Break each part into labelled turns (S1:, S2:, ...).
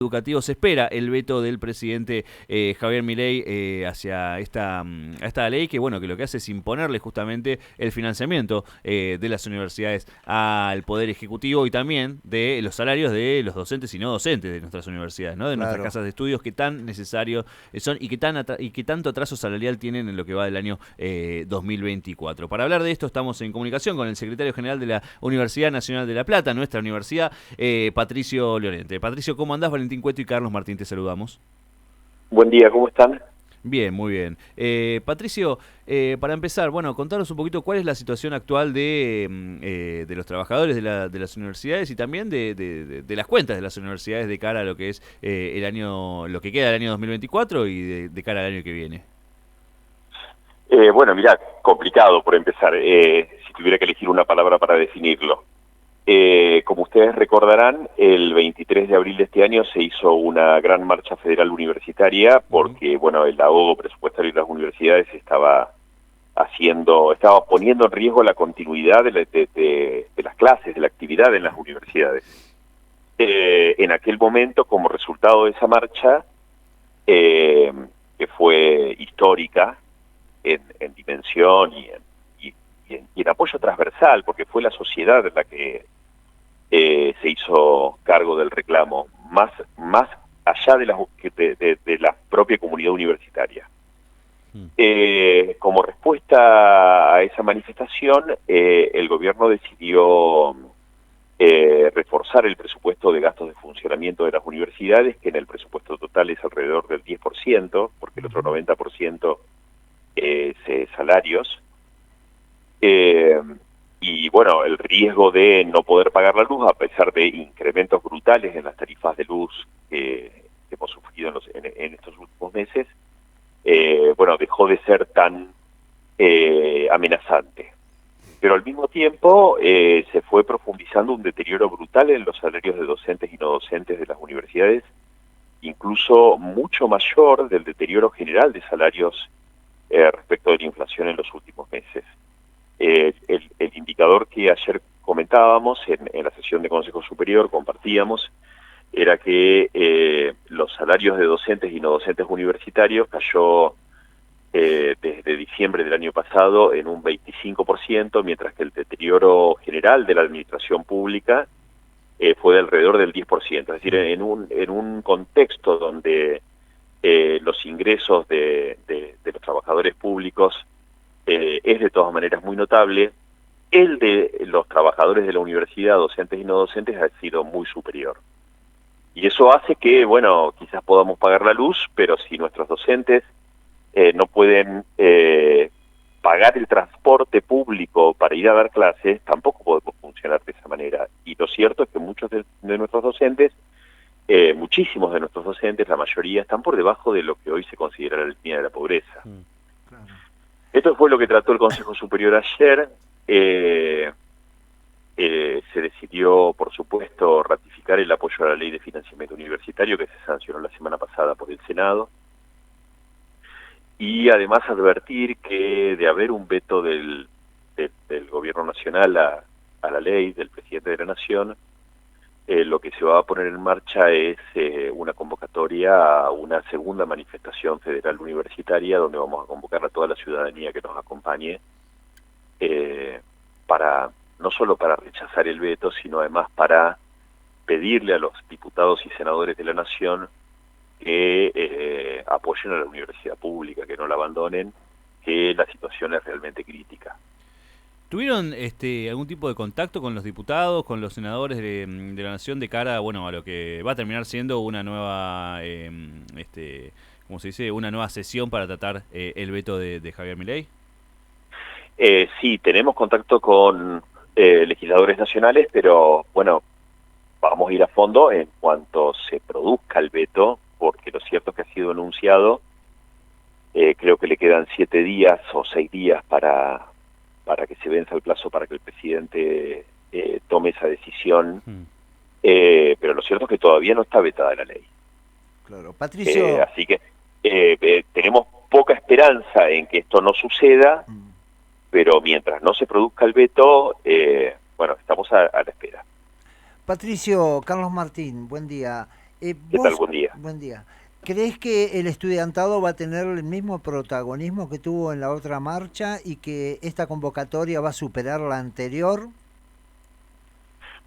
S1: educativo se espera el veto del presidente Javier Milei hacia esta ley que bueno que lo que hace es imponerle justamente el financiamiento de las universidades al poder ejecutivo y también de los salarios de los docentes y no docentes de nuestras universidades, ¿no? De nuestras
S2: Claro.
S1: casas de estudios que tan necesarios son y que tanto atraso salarial tienen en lo que va del año 2024. Para hablar de esto estamos en comunicación con el secretario general de la Universidad Nacional de La Plata, nuestra universidad, Patricio Llorente. Patricio, ¿cómo andás? Valentín Cueto y Carlos Martín, te saludamos.
S3: Buen día, ¿cómo están?
S1: Bien, muy bien. Patricio, para empezar, bueno, contanos un poquito cuál es la situación actual de los trabajadores de las universidades y también de las cuentas de las universidades de cara a lo que es el año, lo que queda del año 2024 y de cara al año que viene.
S3: Bueno, mirá, complicado por empezar, si tuviera que elegir una palabra para definirlo. Como ustedes recordarán, el 23 de abril de este año se hizo una gran marcha federal universitaria porque, bueno, el ahogo presupuestario de las universidades estaba poniendo en riesgo la continuidad de las clases, de la actividad en las universidades. En aquel momento, como resultado de esa marcha, que fue histórica en dimensión y en apoyo transversal, porque fue la sociedad la que se hizo cargo del reclamo, más allá de la propia comunidad universitaria. Como respuesta a esa manifestación, el gobierno decidió reforzar el presupuesto de gastos de funcionamiento de las universidades, que en el presupuesto total es alrededor del 10%, porque el otro 90% es salarios. Y bueno, el riesgo de no poder pagar la luz, a pesar de incrementos brutales en las tarifas de luz que hemos sufrido en estos últimos meses, bueno, dejó de ser tan amenazante. Pero al mismo tiempo se fue profundizando un deterioro brutal en los salarios de docentes y no docentes de las universidades, incluso mucho mayor del deterioro general de salarios respecto de la inflación en los últimos meses. El indicador que ayer comentábamos en la sesión de Consejo Superior, compartíamos, era que los salarios de docentes y no docentes universitarios cayó desde diciembre del año pasado en un 25%, mientras que el deterioro general de la administración pública fue de alrededor del 10%. Es decir, en un contexto donde los ingresos de los trabajadores públicos es de todas maneras muy notable, el de los trabajadores de la universidad, docentes y no docentes, ha sido muy superior. Y eso hace que, bueno, quizás podamos pagar la luz, pero si nuestros docentes no pueden pagar el transporte público para ir a dar clases, tampoco podemos funcionar de esa manera. Y lo cierto es que muchos de nuestros docentes, muchísimos de nuestros docentes, la mayoría, están por debajo de lo que hoy se considera la línea de la pobreza.
S2: Claro.
S3: Esto fue lo que trató el Consejo Superior ayer. Se decidió, por supuesto, ratificar el apoyo a la Ley de Financiamiento Universitario que se sancionó la semana pasada por el Senado. Y además advertir que de haber un veto del Gobierno Nacional a la ley, del Presidente de la Nación, lo que se va a poner en marcha es una convocatoria a una segunda manifestación federal universitaria donde vamos a convocar a toda la ciudadanía que nos acompañe no solo para rechazar el veto, sino además para pedirle a los diputados y senadores de la Nación que apoyen a la universidad pública, que no la abandonen, que la situación es realmente crítica.
S1: ¿Tuvieron algún tipo de contacto con los diputados, con los senadores de la Nación de cara, bueno, a lo que va a terminar siendo una nueva, ¿cómo se dice? Una nueva sesión para tratar el veto de Javier Milei?
S3: Sí, tenemos contacto con legisladores nacionales, pero bueno, vamos a ir a fondo en cuanto se produzca el veto, porque lo cierto es que ha sido anunciado. Creo que le quedan 7 días o 6 días para que se venza el plazo para que el presidente tome esa decisión, pero lo cierto es que todavía no está vetada la ley.
S2: Claro. Patricio.
S3: Así que tenemos poca esperanza en que esto no suceda, pero mientras no se produzca el veto, bueno, estamos a la espera.
S2: Patricio, Carlos Martín, buen día.
S3: ¿Qué tal?
S2: Vos,
S3: Buen día.
S2: buen día. ¿Crees que el estudiantado va a tener el mismo protagonismo que tuvo en la otra marcha y que esta convocatoria va a superar la anterior?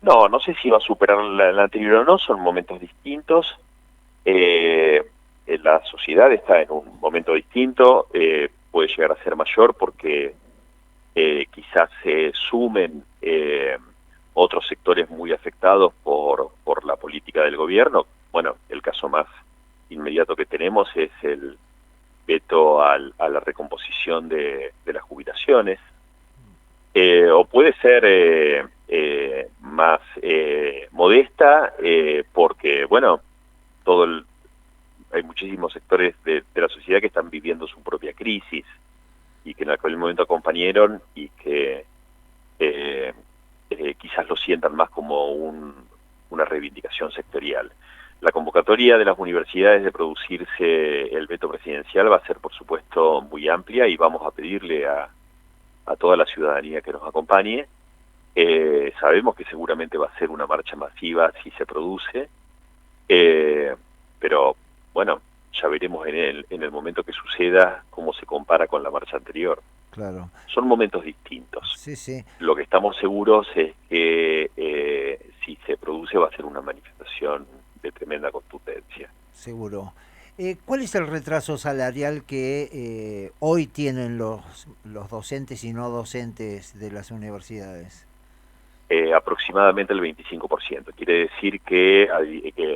S3: No, no sé si va a superar la anterior o no, son momentos distintos. La sociedad está en un momento distinto, puede llegar a ser mayor porque quizás se sumen otros sectores muy afectados por la política del gobierno. Bueno, el caso más inmediato que tenemos es el veto a la recomposición de las jubilaciones, o puede ser más modesta, porque, bueno, hay muchísimos sectores de la sociedad que están viviendo su propia crisis y que en aquel momento acompañaron y que quizás lo sientan más como una reivindicación sectorial. La convocatoria de las universidades de producirse el veto presidencial va a ser, por supuesto, muy amplia y vamos a pedirle a toda la ciudadanía que nos acompañe. Sabemos que seguramente va a ser una marcha masiva si se produce, pero bueno, ya veremos en el momento que suceda cómo se compara con la marcha anterior.
S2: Claro.
S3: Son momentos distintos.
S2: Sí, sí.
S3: Lo que estamos seguros es que si se produce va a ser una manifestación de tremenda contundencia.
S2: Seguro. ¿Cuál es el retraso salarial que hoy tienen los docentes y no docentes de las universidades?
S3: Aproximadamente el 25%. Quiere decir que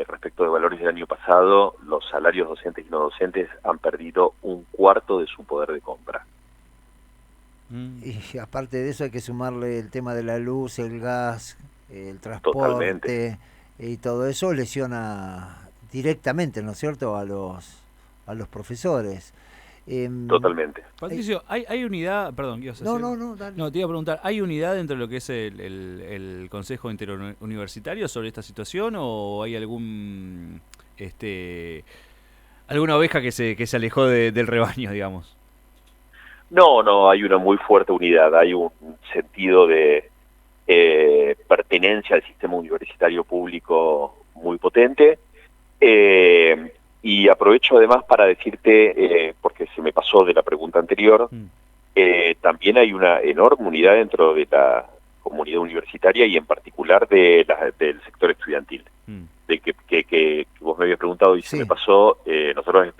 S3: respecto de valores del año pasado, los salarios docentes y no docentes han perdido un cuarto de su poder de compra.
S2: Y aparte de eso hay que sumarle el tema de la luz, el gas, el
S3: Totalmente.
S2: transporte y todo eso lesiona directamente, ¿no es cierto?, a los profesores.
S3: Totalmente.
S1: Patricio, ¿hay unidad? Perdón, ¿qué ibas a decir?
S2: No, dale.
S1: No, te iba a preguntar, ¿hay unidad dentro de lo que es el Consejo Interuniversitario sobre esta situación o hay alguna oveja que se alejó del rebaño, digamos?
S3: No, hay una muy fuerte unidad, hay un sentido de pertenencia al sistema universitario público muy potente. Y aprovecho además para decirte, porque se me pasó de la pregunta anterior, también hay una enorme unidad dentro de la comunidad universitaria y en particular del sector estudiantil. De que vos me habías preguntado y
S2: Sí.
S3: se me pasó, nosotros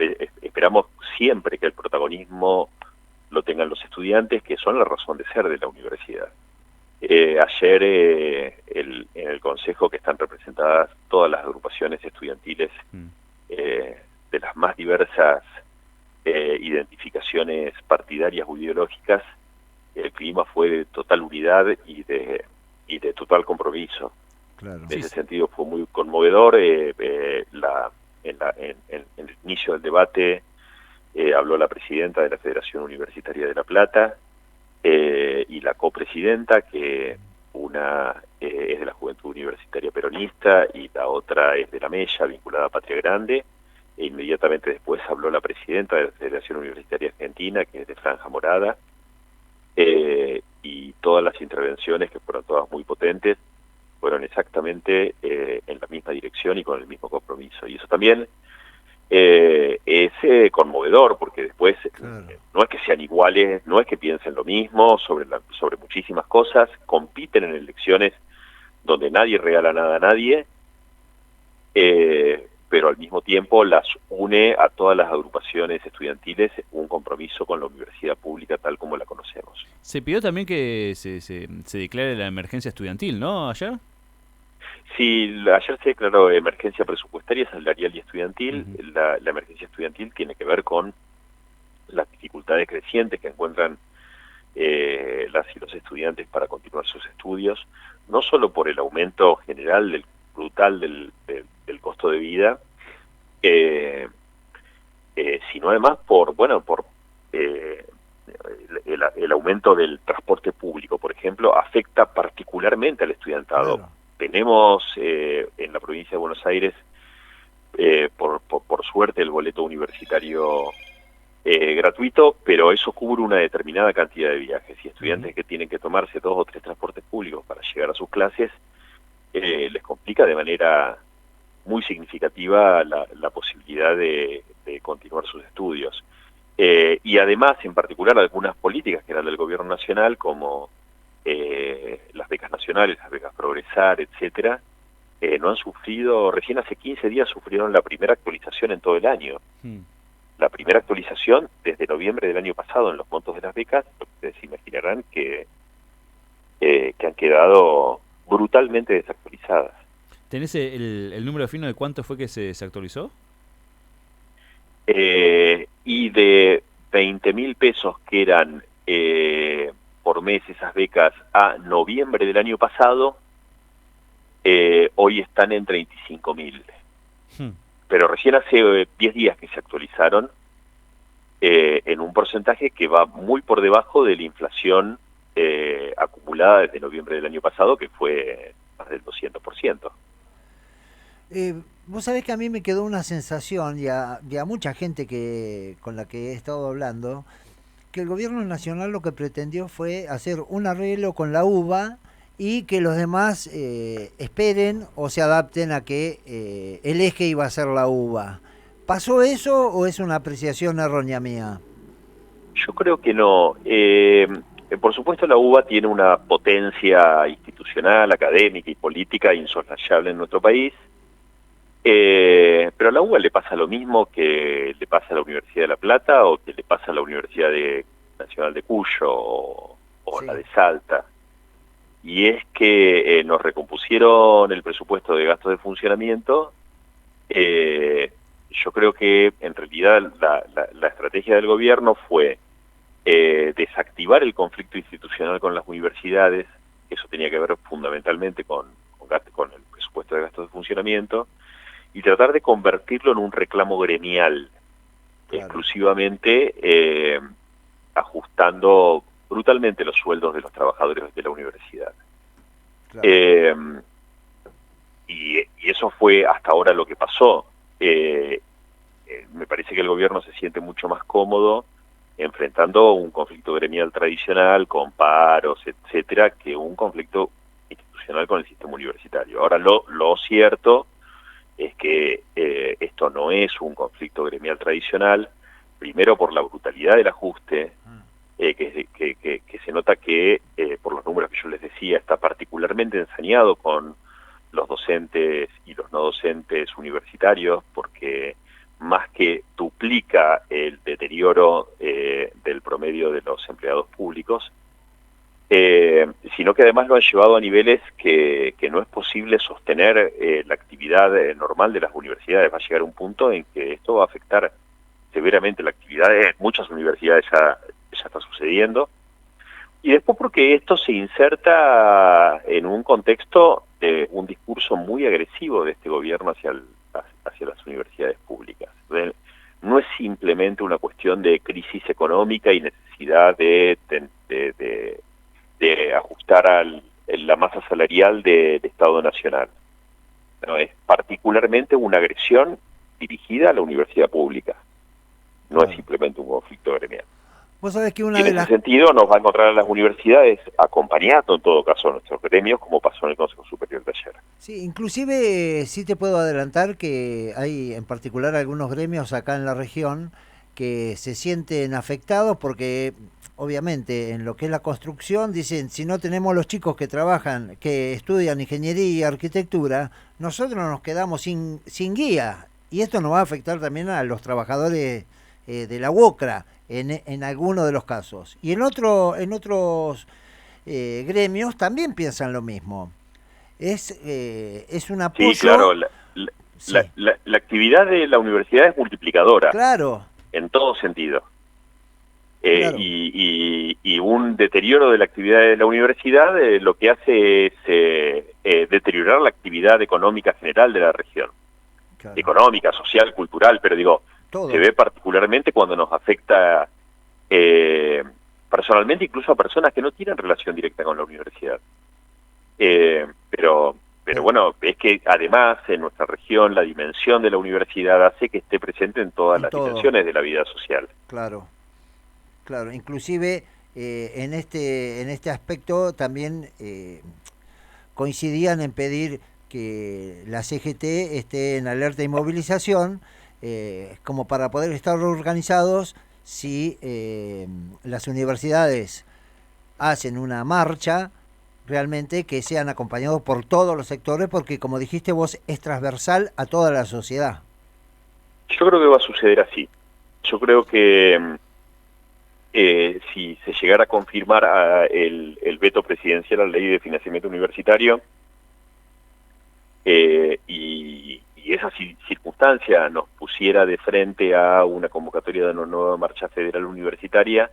S3: esperamos siempre que el protagonismo lo tengan los estudiantes, que son la razón de ser de la universidad. Ayer en el Consejo, que están representadas todas las agrupaciones estudiantiles de las más diversas identificaciones partidarias o ideológicas, el clima fue de total unidad y de total compromiso.
S2: Claro.
S3: En ese sentido fue muy conmovedor. En el inicio del debate habló la presidenta de la Federación Universitaria de La Plata y la copresidenta, que una es de la Juventud Universitaria Peronista y la otra es de la Mella, vinculada a Patria Grande. E inmediatamente después habló la presidenta de la Federación Universitaria Argentina, que es de Franja Morada, y todas las intervenciones, que fueron todas muy potentes, fueron exactamente en la misma dirección y con el mismo compromiso. Y eso también es conmovedor, porque después
S2: Claro.
S3: no es que sean iguales, no es que piensen lo mismo sobre muchísimas cosas, compiten en elecciones donde nadie regala nada a nadie, pero al mismo tiempo las une a todas las agrupaciones estudiantiles un compromiso con la universidad pública tal como la conocemos.
S1: Se pidió también que se declare la emergencia estudiantil, ¿no? Ayer.
S3: Sí, ayer se declaró emergencia presupuestaria, salarial y estudiantil. La emergencia estudiantil tiene que ver con las dificultades crecientes que encuentran las y los estudiantes para continuar sus estudios, no solo por el aumento general brutal del costo de vida, sino además por el aumento del transporte público, por ejemplo, afecta particularmente al estudiantado.
S2: Claro.
S3: Tenemos en la provincia de Buenos Aires, por suerte, el boleto universitario gratuito, pero eso cubre una determinada cantidad de viajes, y estudiantes que tienen que tomarse 2 o 3 transportes públicos para llegar a sus clases, les complica de manera muy significativa la posibilidad de continuar sus estudios. Y además, en particular, algunas políticas que eran del gobierno nacional, como las becas nacionales, las becas Progresar, etcétera, no han sufrido, recién hace 15 días sufrieron la primera actualización en todo el año. La primera actualización desde noviembre del año pasado en los montos de las becas, ustedes se imaginarán que han quedado brutalmente desactualizadas.
S1: ¿Tenés el número fino de cuánto fue que se desactualizó?
S3: Y de 20.000 pesos que eran por mes esas becas a noviembre del año pasado, hoy están en 35.000. Pero recién hace 10 días que se actualizaron en un porcentaje que va muy por debajo de la inflación acumulada desde noviembre del año pasado, que fue más del 200%.
S2: Vos sabés que a mí me quedó una sensación, y a mucha gente con la que he estado hablando, que el gobierno nacional lo que pretendió fue hacer un arreglo con la UBA y que los demás esperen o se adapten a que el eje iba a ser la UBA. ¿Pasó eso o es una apreciación errónea mía?
S3: Yo creo que no. Por supuesto, la UBA tiene una potencia institucional, académica y política insoslayable en nuestro país. Pero a la UBA le pasa lo mismo que le pasa a la Universidad de La Plata o que le pasa a la Universidad Nacional de Cuyo o
S2: Sí.
S3: la de Salta. Y es que nos recompusieron el presupuesto de gastos de funcionamiento. Yo creo que en realidad la estrategia del gobierno fue desactivar el conflicto institucional con las universidades. Eso tenía que ver fundamentalmente con el presupuesto de gastos de funcionamiento, y tratar de convertirlo en un reclamo gremial, claro, exclusivamente ajustando brutalmente los sueldos de los trabajadores de la universidad. Claro. Y eso fue hasta ahora lo que pasó. Me parece que el gobierno se siente mucho más cómodo enfrentando un conflicto gremial tradicional con paros, etcétera, que un conflicto institucional con el sistema universitario. Ahora, lo cierto es que esto no es un conflicto gremial tradicional, primero por la brutalidad del ajuste, que se nota que, por los números que yo les decía, está particularmente ensañado con los docentes y los no docentes universitarios, porque más que duplica el deterioro del promedio de los empleados públicos, sino que además lo han llevado a niveles que no es posible sostener la actividad normal de las universidades. Va a llegar un punto en que esto va a afectar severamente la actividad. En muchas universidades ya está sucediendo. Y después porque esto se inserta en un contexto de un discurso muy agresivo de este gobierno hacia las universidades públicas. Entonces, no es simplemente una cuestión de crisis económica y necesidad de ajustar la masa salarial del Estado Nacional. No, es particularmente una agresión dirigida a la universidad pública. No es simplemente un conflicto gremial.
S2: Vos sabés que
S3: en ese sentido nos va a encontrar a las universidades acompañando en todo caso a nuestros gremios, como pasó en el Consejo Superior de ayer.
S2: Sí, inclusive sí te puedo adelantar que hay en particular algunos gremios acá en la región que se sienten afectados porque obviamente en lo que es la construcción dicen, si no tenemos los chicos que trabajan, que estudian ingeniería y arquitectura, nosotros nos quedamos sin guía, y esto nos va a afectar también a los trabajadores de la UOCRA en algunos de los casos, y en otros gremios también piensan lo mismo. Es un apoyo.
S3: Sí, claro, la actividad de la universidad es multiplicadora.
S2: Claro.
S3: En todo sentido.
S2: Claro.
S3: Y un deterioro de la actividad de la universidad lo que hace es deteriorar la actividad económica general de la región. Claro. Económica, social, cultural, pero digo, todo. Se ve particularmente cuando nos afecta personalmente, incluso a personas que no tienen relación directa con la universidad. Pero bueno, es que además en nuestra región la dimensión de la universidad hace que esté presente en todas las dimensiones de la vida social.
S2: Claro, claro. Inclusive en este aspecto también coincidían en pedir que la CGT esté en alerta y movilización, como para poder estar organizados si las universidades hacen una marcha, realmente que sean acompañados por todos los sectores, porque como dijiste vos, es transversal a toda la sociedad.
S3: Yo creo que va a suceder así. Yo creo que si se llegara a confirmar el veto presidencial a la ley de financiamiento universitario, y esa circunstancia nos pusiera de frente a una convocatoria de una nueva marcha federal universitaria,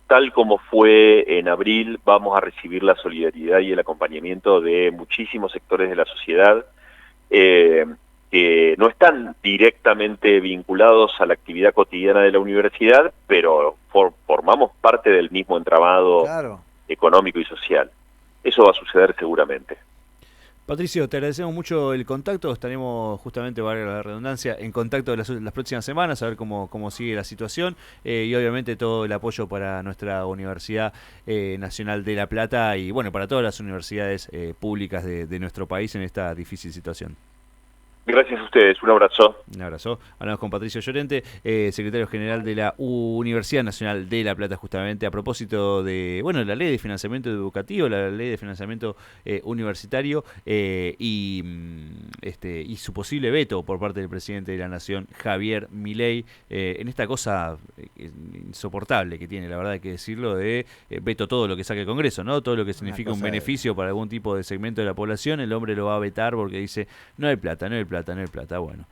S3: tal como fue en abril, vamos a recibir la solidaridad y el acompañamiento de muchísimos sectores de la sociedad que no están directamente vinculados a la actividad cotidiana de la universidad, pero formamos parte del mismo entramado económico y social. Eso va a suceder seguramente.
S1: Patricio, te agradecemos mucho el contacto, estaremos justamente, valga la redundancia, en contacto las próximas semanas, a ver cómo sigue la situación y obviamente todo el apoyo para nuestra Universidad Nacional de La Plata y bueno, para todas las universidades públicas de nuestro país en esta difícil situación.
S3: Gracias a ustedes, un abrazo.
S1: Un abrazo. Hablamos con Patricio Llorente, secretario general de la Universidad Nacional de La Plata, justamente a propósito de la ley de financiamiento educativo, la ley de financiamiento universitario y su posible veto por parte del presidente de la Nación, Javier Milei, en esta cosa insoportable que tiene, la verdad hay que decirlo, de veto todo lo que saque el Congreso, ¿no? Todo lo que significa un beneficio para algún tipo de segmento de la población, el hombre lo va a vetar porque dice no hay plata, no hay plata, no hay plata. Bueno,